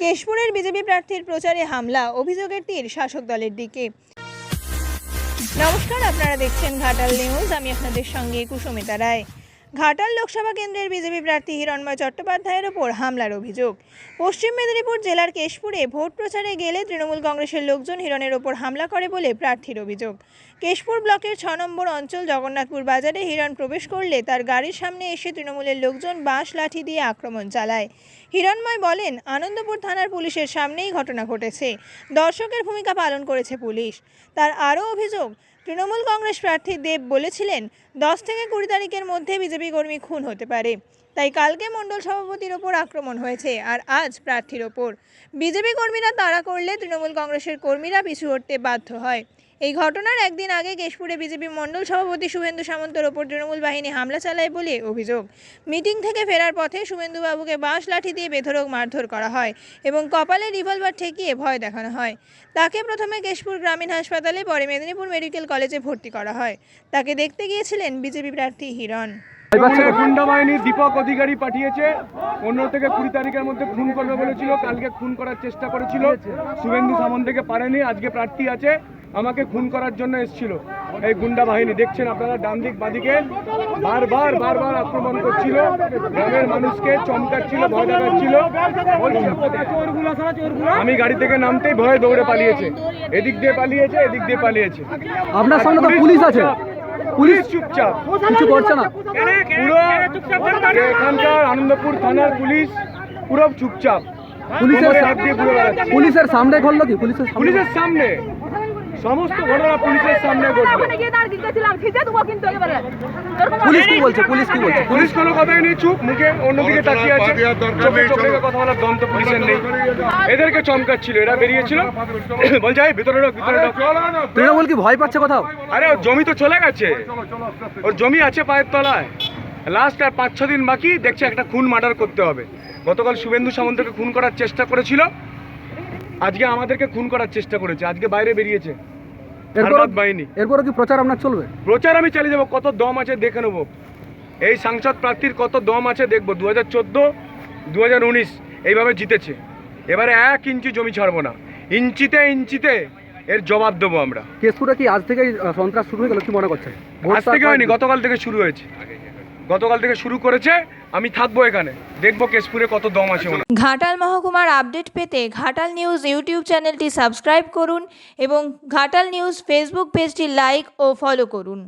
কেশপুরের BJP প্রার্থীর প্রচারে হামলা, অভিযোগের তীর শাসক দলের দিকে। নমস্কার, আপনারা দেখছেন ঘাটাল নিউজ। আমি আপনাদের সঙ্গে কুসুমিতা রায়। ঘাটাল লোকসভা কেন্দ্রের বিজেপি প্রার্থী হিরণময় চট্টোপাধ্যায়ের ওপর হামলার অভিযোগ। পশ্চিম মেদিনীপুর জেলার কেশপুরে ভোট প্রচারে গেলে তৃণমূল কংগ্রেসের লোকজন হিরণের ওপর হামলা করে বলে প্রার্থীর অভিযোগ। কেশপুর ব্লকের 6 নম্বর অঞ্চল জগন্নাথপুর বাজারে হিরণ প্রবেশ করলে তার গাড়ির সামনে এসে তৃণমূলের লোকজন বাঁশ লাঠি দিয়ে আক্রমণ চালায়। হিরণময় বলেন, আনন্দপুর থানার পুলিশের সামনেই ঘটনা ঘটেছে, দর্শকের ভূমিকা পালন করেছে পুলিশ। তার আরও অভিযোগ, তৃণমূল কংগ্রেস প্রার্থী দেব বলেছিলেন 10 থেকে 20 তারিখের মধ্যে বিজেপি কর্মী খুন হতে পারে, তাই কালকে মণ্ডল সভাপতির ওপর আক্রমণ হয়েছে আর আজ প্রার্থীর ওপর। বিজেপি কর্মীরা তাড়া করলে তৃণমূল কংগ্রেসের কর্মীরা পিছু হটতে বাধ্য হয়। এই ঘটনার একদিন আগে কেশপুরে বিজেপি মণ্ডল সভাপতি শুভেন্দু সামন্তের ওপর তৃণমূল বাহিনী হামলা চালায় বলে অভিযোগ। মিটিং থেকে ফেরার পথে শুভেন্দুবাবুকে বাঁশ লাঠি দিয়ে বেধড়ক মারধর করা হয় এবং কপালে রিভলভার ঠেকিয়ে ভয় দেখানো হয়। তাকে প্রথমে কেশপুর গ্রামীণ হাসপাতালে, পরে মেদিনীপুর মেডিকেল কলেজে ভর্তি করা হয়। তাকে দেখতে গিয়েছিলেন বিজেপি প্রার্থী হিরণ। গুন্ডা বাহিনী দীপক অধিকারী পাঠিয়েছে 15 থেকে 20 তারিখের মধ্যে খুন করবে বলেছিল। কালকে খুন করার চেষ্টা করেছিল, শুভেন্দু সামন্তকে পারেনি। আজকে প্রার্থী আছে, আমাকে খুন করার জন্য এসেছিল। এই গুন্ডা বাহিনী দেখছেন আপনারা, ডান দিক বাদিকে বারবার আক্রমণ করছিল, গ্রামের মানুষকে চমকাচ্ছিল, ভয় দেখাচ্ছিল। আমি গাড়ি থেকে নামতেই ভয়ে দৌড়ে পালিয়েছে, এদিক দিয়ে পালিয়েছে, এদিক দিয়ে পালিয়েছে। আপনার সামনে তো পুলিশ আছে, পুলিশ চুপচাপ, কিছু করছে না। পুরো এখানকার আনন্দপুর থানার পুলিশ পুরো চুপচাপ, পুলিশের সামনে ঘটলো কি? পুলিশের সামনে সমস্ত ঘটনা পুলিশের সামনে ঘটলো। পুলিশ কি বলছে? পুলিশ কোনো কথাই নেই, চুপ, মুখে অন্যদিকে তাকিয়ে আছে। কথা বলার দম তো পুলিশের নেই। এদেরকে চমকাচ্ছিল, এরা বেরিয়েছিল, বলছে ভিতরে ঢোক, ভিতরে ঢোক। তৃণমূল কি ভয় পাচ্ছে কোথাও? আরে ওর জমি তো চলে গেছে, ওর জমি আছে পায়ের তলায়। লাস্ট আর 5-6 দিন বাকি, দেখছে একটা খুন মার্ডার করতে হবে। গতকাল শুভেন্দু সামন্তকে খুন করার চেষ্টা করেছিল, আজকে আমাদেরকে খুন করার চেষ্টা করেছে। আজকে বাইরে বেরিয়েছে এরপরে কি প্রচার আপনার চলবে? প্রচার আমি চালিয়ে যাবো, কত দম আছে দেখে নেবো। এই সাংসদ প্রার্থীর কত দম আছে দেখবো। 2014, 2019 এইভাবে জিতেছে, এবারে 1 ইঞ্চি জমি ছাড়বো না, ইঞ্চিতে এর জবাব দেবো আমরা। কেশপুরে কি আজ থেকে সন্ত্রাস শুরু হয়ে গেল? কি মনে করছেন? আজ থেকে হয়নি, গতকাল থেকে শুরু হয়েছে, গতকাল থেকে শুরু করেছে। আমি থাকবো এখানে, দেখবো কেশপুরে কত দম আছে। ঘাটাল মহকুমার আপডেট পেতে ঘাটাল নিউজ ইউটিউব চ্যানেলটি সাবস্ক্রাইব করুন এবং ঘাটাল নিউজ ফেসবুক পেজটি লাইক ও ফলো করুন।